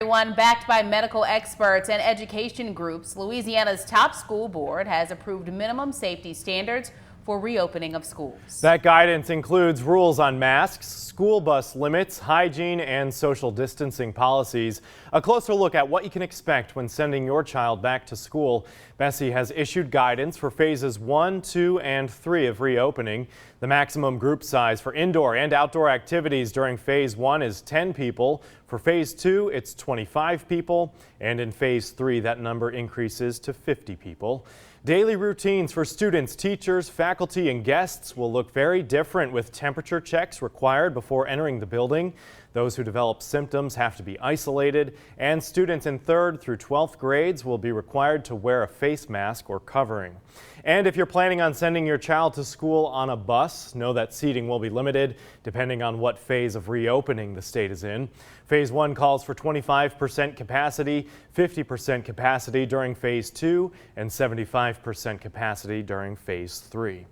everyone. Backed by medical experts and education groups, Louisiana's top school board has approved minimum safety standards for reopening of schools. That guidance includes rules on masks, school bus limits, hygiene, and social distancing policies. A closer look at what you can expect when sending your child back to school. BESE has issued guidance for phases 1, 2, and 3 of reopening. The maximum group size for indoor and outdoor activities during phase 1 is 10 people. For phase 2, it's 25 people. And in phase 3, that number increases to 50 people. Daily routines for students, teachers, faculty, and guests will look very different with temperature checks required before entering the building. Those who develop symptoms have to be isolated, and students in 3rd through 12th grades will be required to wear a face mask or covering. And if you're planning on sending your child to school on a bus, know that seating will be limited depending on what phase of reopening the state is in. Phase 1 calls for 25% capacity, 50% capacity during phase 2, and 75% capacity during phase 3.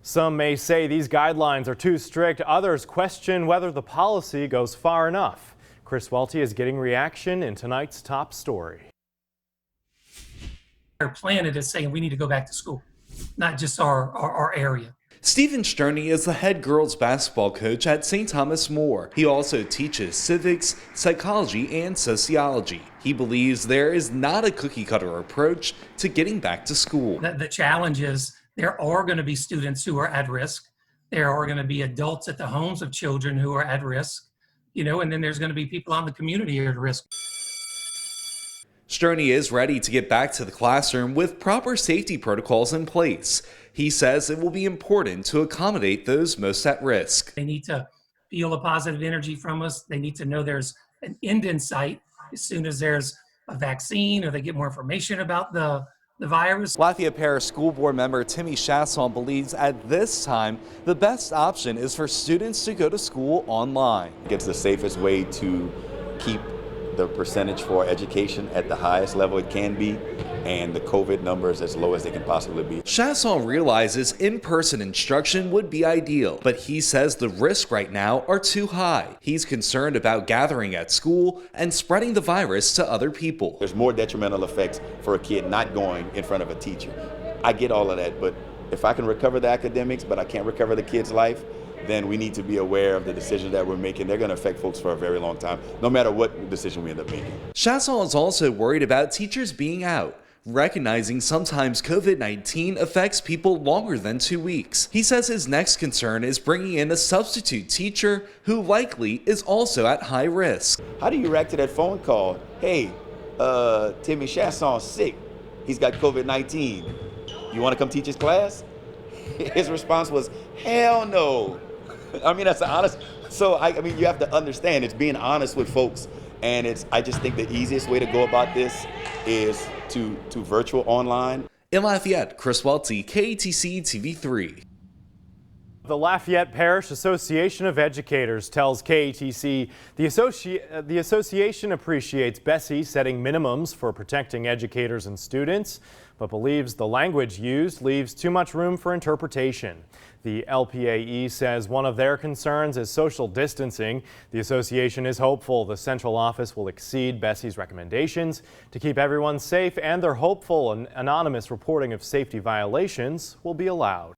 Some may say these guidelines are too strict. Others question whether the policy goes far enough. Chris Welty is getting reaction in tonight's top story. Our planet is saying we need to go back to school, not just our area. Stephen Sterney is the head girls basketball coach at St. Thomas More. He also teaches civics, psychology, and sociology. He believes there is not a cookie-cutter approach to getting back to school. The challenge is there are going to be students who are at risk. There are going to be adults at the homes of children who are at risk, and then there's going to be people out in the community who are at risk. Sterney is ready to get back to the classroom with proper safety protocols in place. He says it will be important to accommodate those most at risk. They need to feel a positive energy from us. They need to know there's an end in sight as soon as there's a vaccine or they get more information about the virus. Lafayette Parish School Board member Timmy Chasson believes at this time the best option is for students to go to school online. It's the safest way to keep the percentage for education at the highest level it can be, and the COVID numbers as low as they can possibly be. Chasson realizes in-person instruction would be ideal, but he says the risks right now are too high. He's concerned about gathering at school and spreading the virus to other people. There's more detrimental effects for a kid not going in front of a teacher. I get all of that, but if I can recover the academics, but I can't recover the kid's life, then we need to be aware of the decisions that we're making. They're going to affect folks for a very long time, no matter what decision we end up making. Chasson is also worried about teachers being out, recognizing sometimes COVID-19 affects people longer than 2 weeks. He says his next concern is bringing in a substitute teacher who likely is also at high risk. How do you react to that phone call? Hey, Timmy Chasson's sick. He's got COVID-19. You want to come teach his class? His response was, hell no. I mean, that's honest. So, I mean, you have to understand, it's being honest with folks. And I just think the easiest way to go about this is to virtual online. In Lafayette, Chris Welty, KATC TV3. The Lafayette Parish Association of Educators tells KATC the association appreciates BESE setting minimums for protecting educators and students, but believes the language used leaves too much room for interpretation. The LPAE says one of their concerns is social distancing. The association is hopeful the central office will exceed BESE's recommendations to keep everyone safe, and they're hopeful an anonymous reporting of safety violations will be allowed.